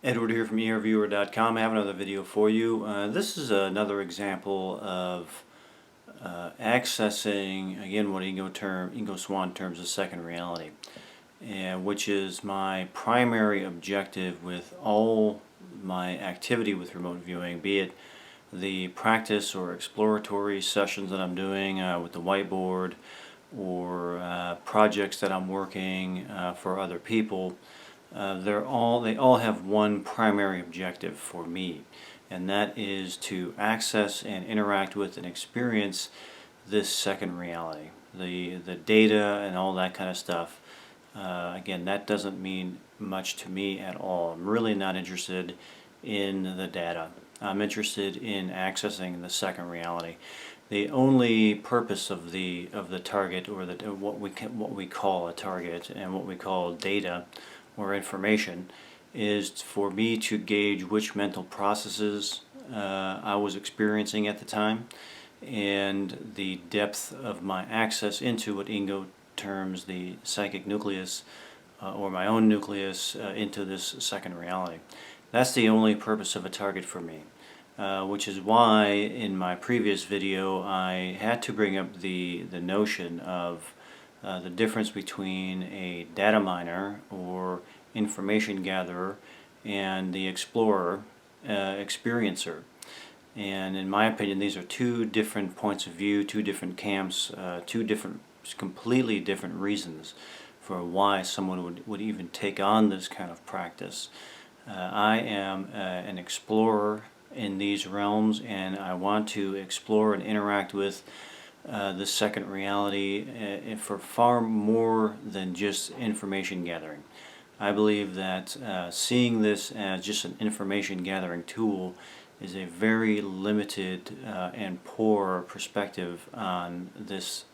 Edward here from eReviewer.com. I have another video for you. This is another example of accessing, again, what Ingo Swann terms as second reality, which is my primary objective with all my activity with remote viewing, be it the practice or exploratory sessions that I'm doing with the whiteboard, or projects that I'm working for other people. They all have one primary objective for me, and that is to access and interact with and experience this second reality, the data and all that kind of stuff. Again, that doesn't mean much to me at all. I'm really not interested in the data. I'm interested in accessing the second reality. The only purpose of the target, or what we call a target and what we call data or information, is for me to gauge which mental processes I was experiencing at the time, and the depth of my access into what Ingo terms the psychic nucleus, or my own nucleus, into this second reality. That's the only purpose of a target for me. Which is why in my previous video I had to bring up the notion of the difference between a data miner or information gatherer and the explorer, experiencer. And in my opinion, these are two different points of view, two different camps, completely different reasons for why someone would even take on this kind of practice. I am an explorer in these realms, and I want to explore and interact with the second reality for far more than just information gathering. I believe that seeing this as just an information gathering tool is a very limited and poor perspective on this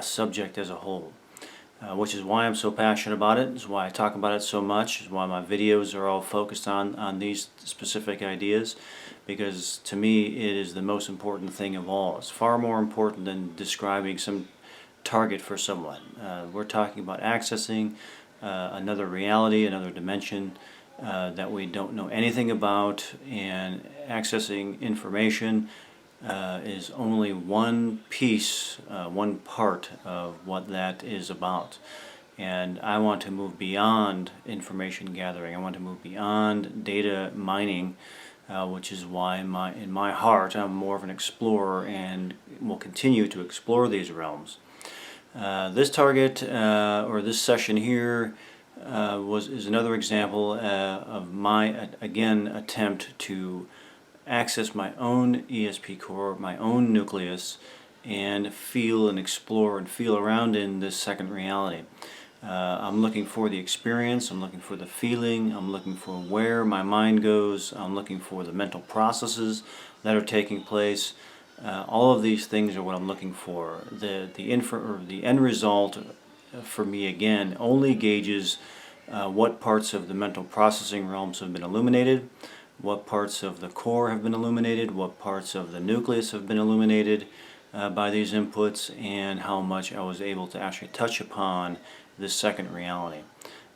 subject as a whole. Which is why I'm so passionate about it, is why I talk about it so much, is why my videos are all focused on these specific ideas, because to me it is the most important thing of all. It's far more important than describing some target for someone. We're talking about accessing another reality, another dimension that we don't know anything about, and accessing information is only one piece, one part of what that is about. And I want to move beyond information gathering. I want to move beyond data mining, which is why in my heart I'm more of an explorer and will continue to explore these realms. This target, or this session here, is another example of my, again, attempt to access my own ESP core, my own nucleus, and feel and explore and feel around in this second reality. I'm looking for the experience, I'm looking for the feeling, I'm looking for where my mind goes, I'm looking for the mental processes that are taking place. All of these things are what I'm looking for. The end result for me, again, only gauges what parts of the mental processing realms have been illuminated, what parts of the core have been illuminated, what parts of the nucleus have been illuminated by these inputs, and how much I was able to actually touch upon this second reality.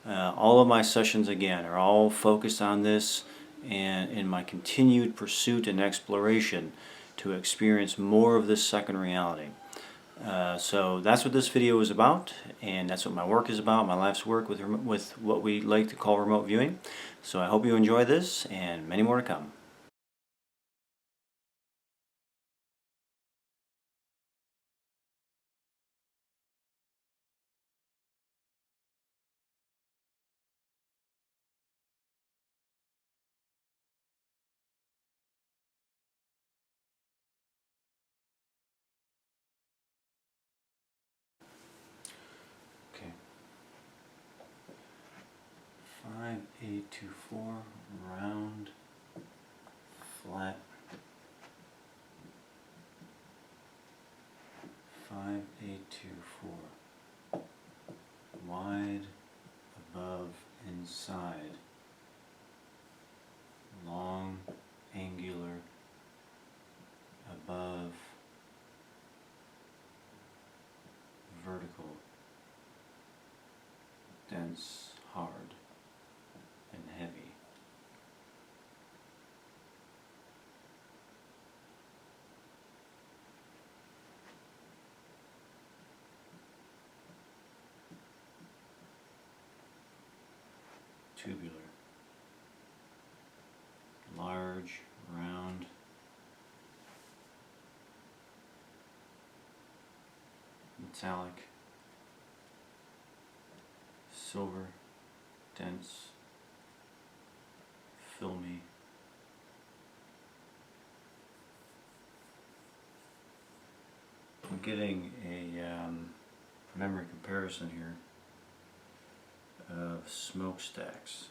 All of my sessions, again, are all focused on this, and in my continued pursuit and exploration to experience more of this second reality. So that's what this video is about, and that's what my work is about, my life's work with what we like to call remote viewing. So I hope you enjoy this, and many more to come. Okay. 5824, round, flat. 5824, wide, above, inside, long, angular, above, vertical, dense, hard, and heavy. tubular. Large, round, metallic, silver, dense, filmy, I'm getting a memory comparison here of smokestacks.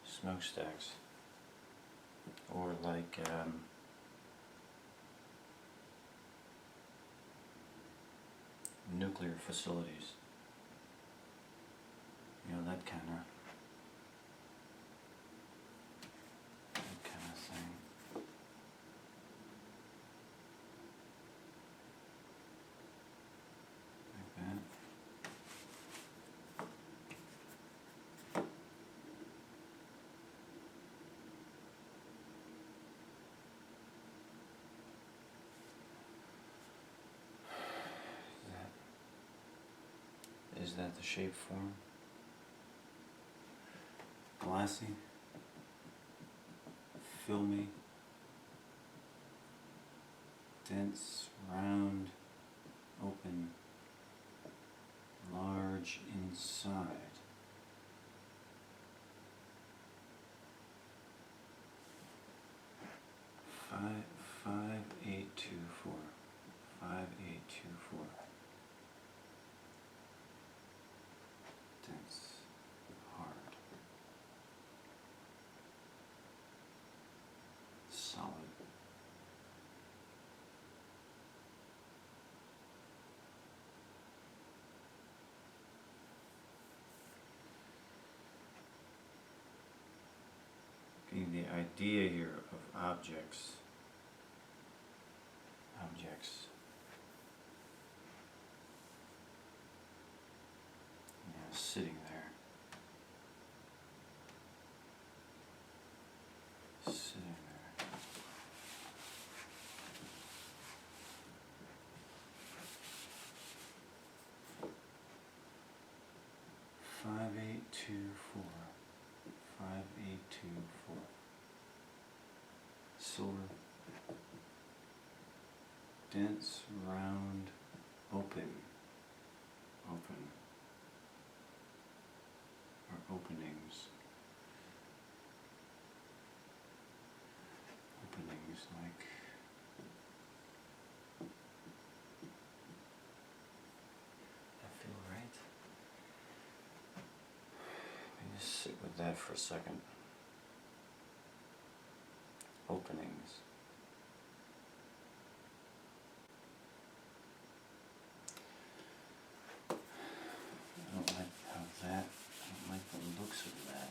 Smokestacks, or like nuclear facilities. You know, that kind of thing. Like that. Is that the shape form? Glassy, filmy, dense, round, open, large inside. 5824. 5824. Dense, hard, solid. Getting the idea here of objects. Yeah, sitting there. Sitting there. Five, 824. 5824. Silver. Dense, round, open. Open. Or openings. Openings like that feel right? Let me just sit with that for a second. Openings. I don't like how that, I don't like the looks of that,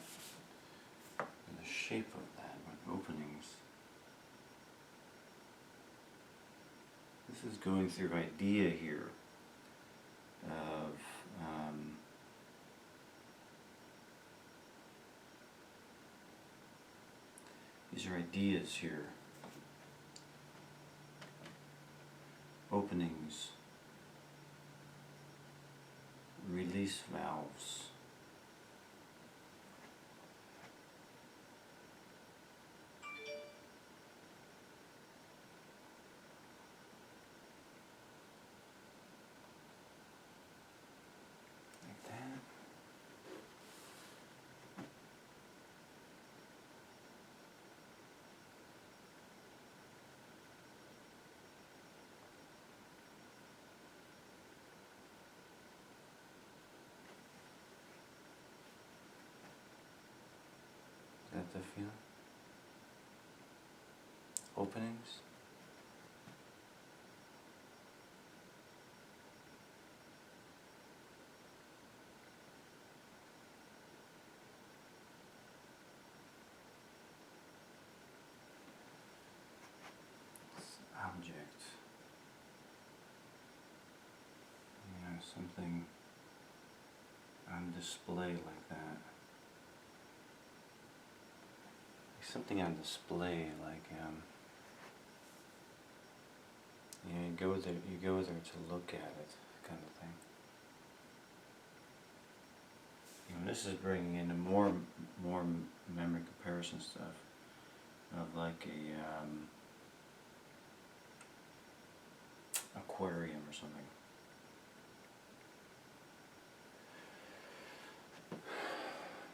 and the shape of that, with openings. This is going through idea here of these are ideas here. Openings, release valves, like that. Is that the feeling? Openings. Object. You know, something on display like that. Something on display, like you know, you go there to look at it, kind of thing. And this is bringing into more memory comparison stuff of like a aquarium or something.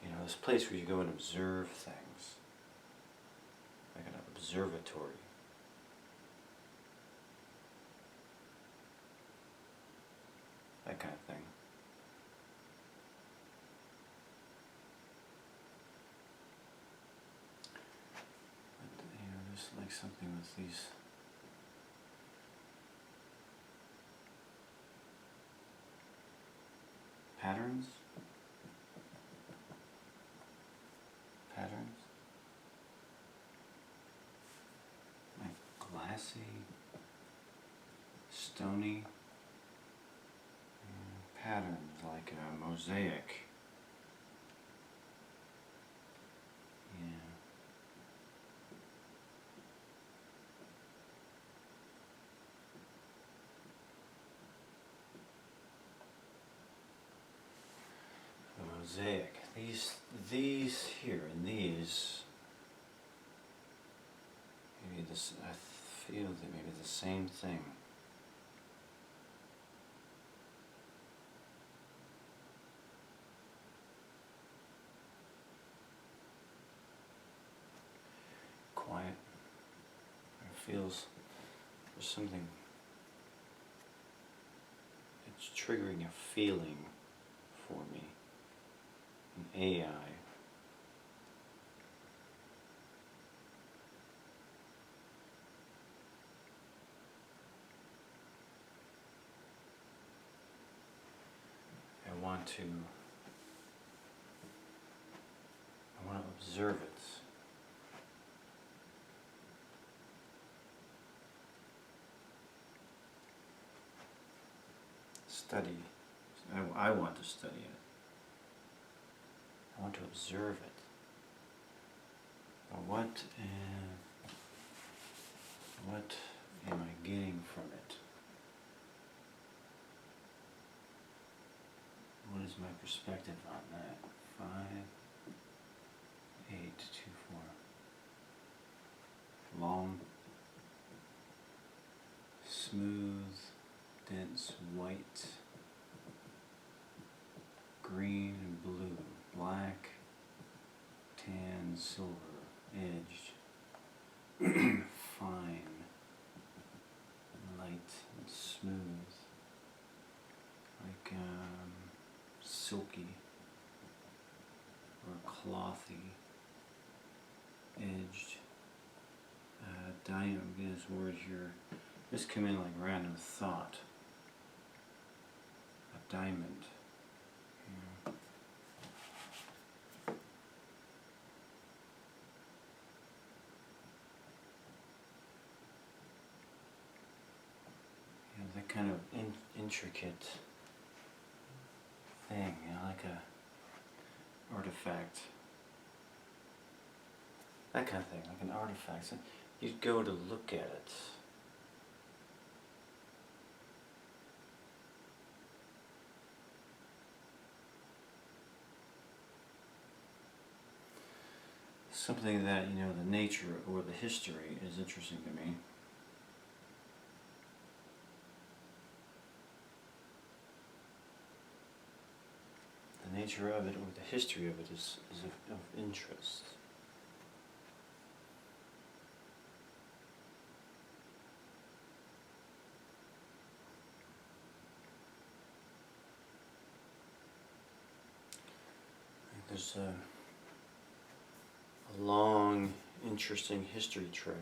You know, this place where you go and observe things, like an observatory. That kind of thing. But, you know, there's like something with these patterns. Like glassy, stony patterns, like a mosaic. Yeah. A mosaic. These here and these. Maybe this. I feel that maybe the same thing. Quiet. It feels there's something. It's triggering a feeling for me. An AI. I want to observe it. Study. I want to study it. I want to observe it. But what am I getting from it? What is my perspective on that? 5, 8, 2, 4. Long, smooth, dense white, green and blue, black, tan, silver, edged, fine, light and smooth, like silky or clothy, edged. I'm getting this word here. This come in like random thought. A diamond. Yeah. You know, that kind of intricate thing, you know, like a artifact. That kind of thing, like an artifact. So you'd go to look at it. Something that, you know, the nature or the history is interesting to me. The nature of it or the history of it is of interest. There's a long, interesting history trail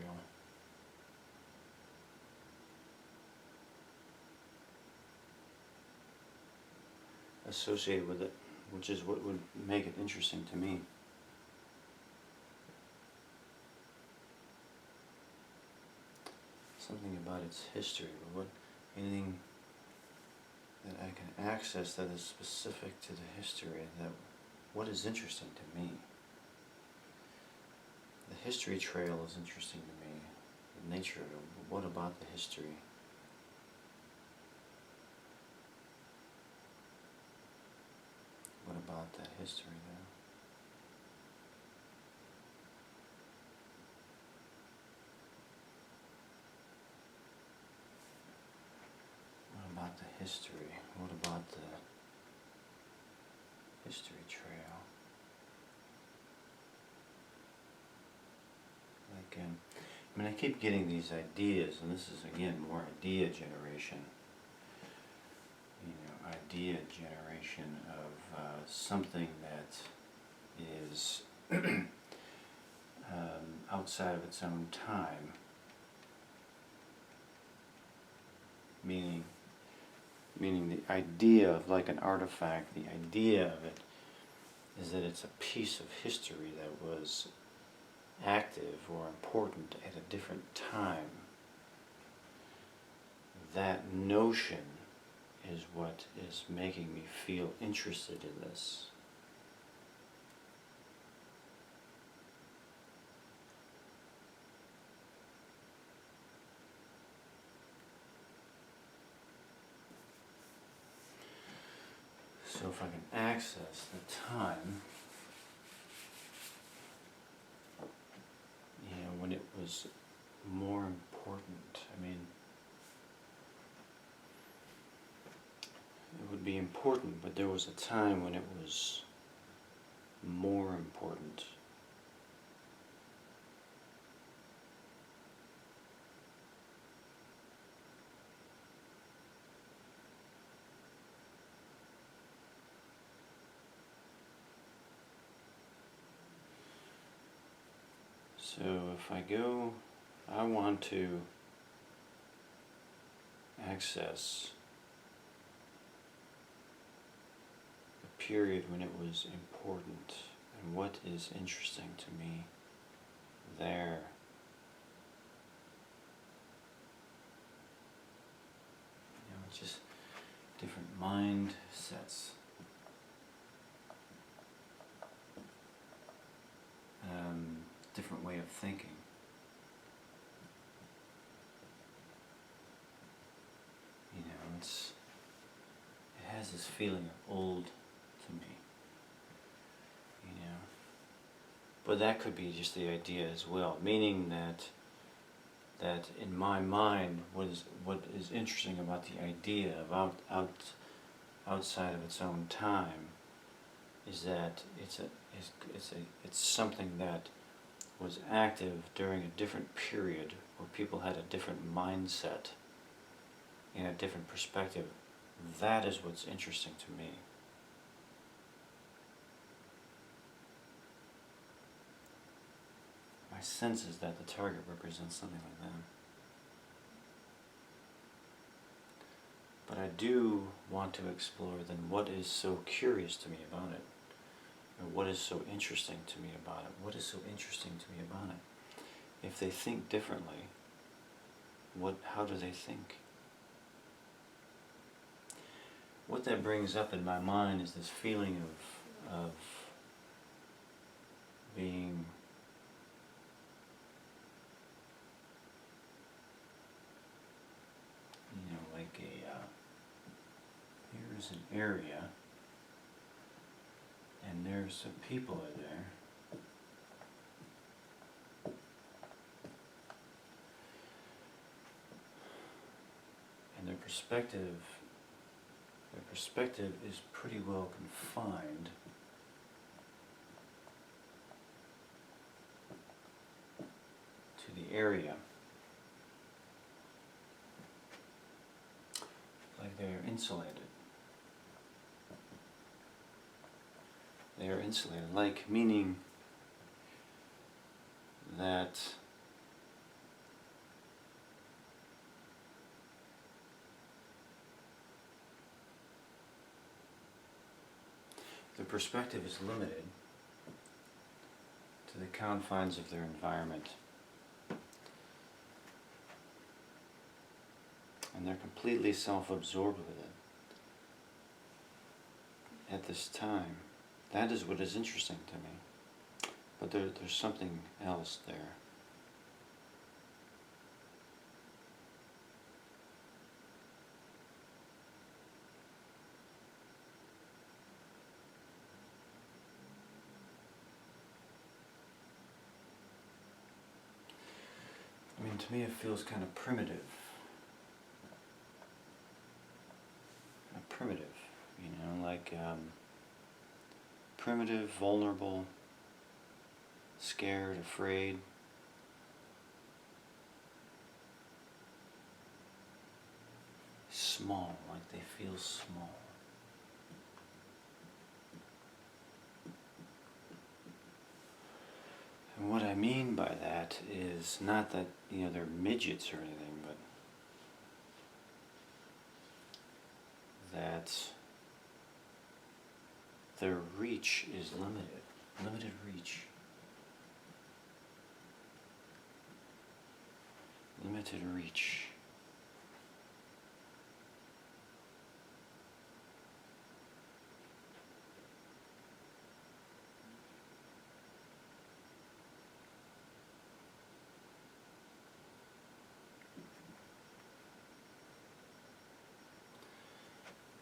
associated with it, which is what would make it interesting to me. Something about its history, or anything that I can access that is specific to the history, that what is interesting to me. The history trail is interesting to me. The nature of it. What about the history? What about about that history though? What about the history? What about the history trail? Like, I mean, I keep getting these ideas, and this is again more idea generation. You know, idea generation of something that is outside of its own time, meaning the idea of like an artifact, the idea of it is that it's a piece of history that was active or important at a different time. That notion is what is making me feel interested in this. So if I can access the time, you know, when it was more important, I mean, it would be important, but there was a time when it was more important. So if I go, I want to access the period when it was important and what is interesting to me there. You know, it's just different mindsets. Different way of thinking. You know, it has this feeling of old to me. You know, but that could be just the idea as well, meaning that in my mind, what is interesting about the idea of outside of its own time is that it's something that was active during a different period where people had a different mindset and a different perspective. That is what's interesting to me. My sense is that the target represents something like that. But I do want to explore then what is so curious to me about it. Or what is so interesting to me about it? What is so interesting to me about it? If they think differently, how do they think? What that brings up in my mind is this feeling of being like here's an area and there's some people are there. And their perspective is pretty well confined to the area. Like they're insulated. They are insulated, like meaning that the perspective is limited to the confines of their environment. And they're completely self-absorbed with it at this time. That is what is interesting to me. But there's something else there. To me it feels kind of primitive. Primitive, you know, like primitive, vulnerable, scared, afraid. Small, like they feel small. And what I mean by that is not that, you know, they're midgets or anything, but that their reach is limited. Limited reach. Limited reach.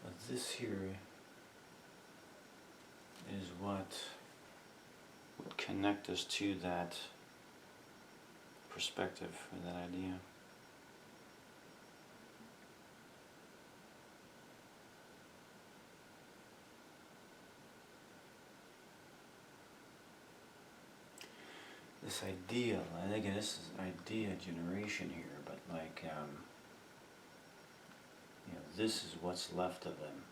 But this here is what would connect us to that perspective or that idea. This idea, and again, this is idea generation here, but like, you know, this is what's left of them.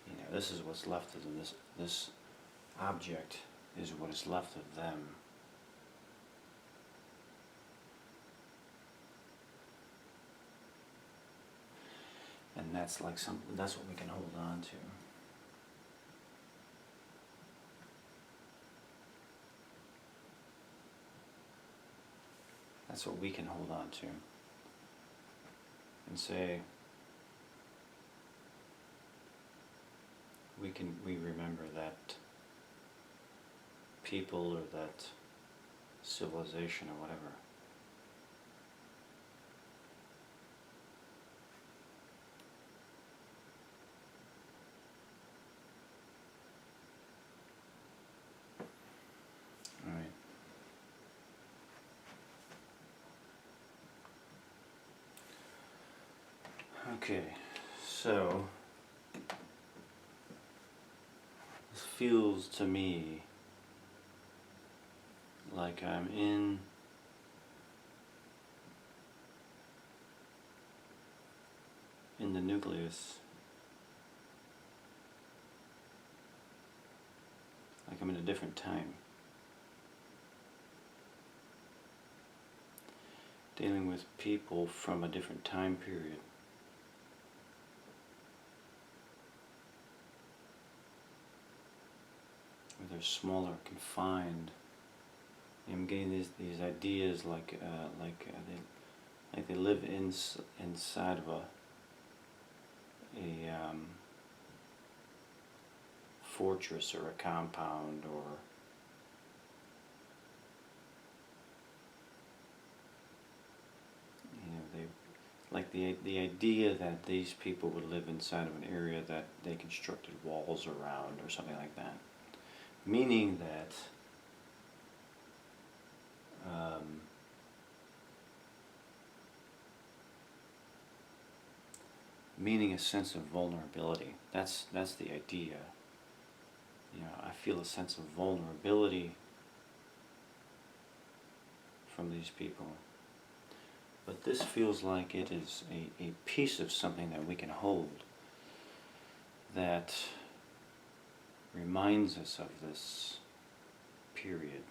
You know, this is what's left of them. This object is what is left of them. And that's like that's what we can hold on to. That's what we can hold on to. And say, we remember that people or that civilization or whatever. Alright. Okay, so this feels to me like I'm in the nucleus, like I'm in a different time, dealing with people from a different time period. Where they're smaller, confined. I'm getting these ideas like they live inside of a fortress or a compound, or you know, they like the idea that these people would live inside of an area that they constructed walls around or something like that, meaning that meaning a sense of vulnerability. That's the idea. You know, I feel a sense of vulnerability from these people. But this feels like it is a piece of something that we can hold that reminds us of this period.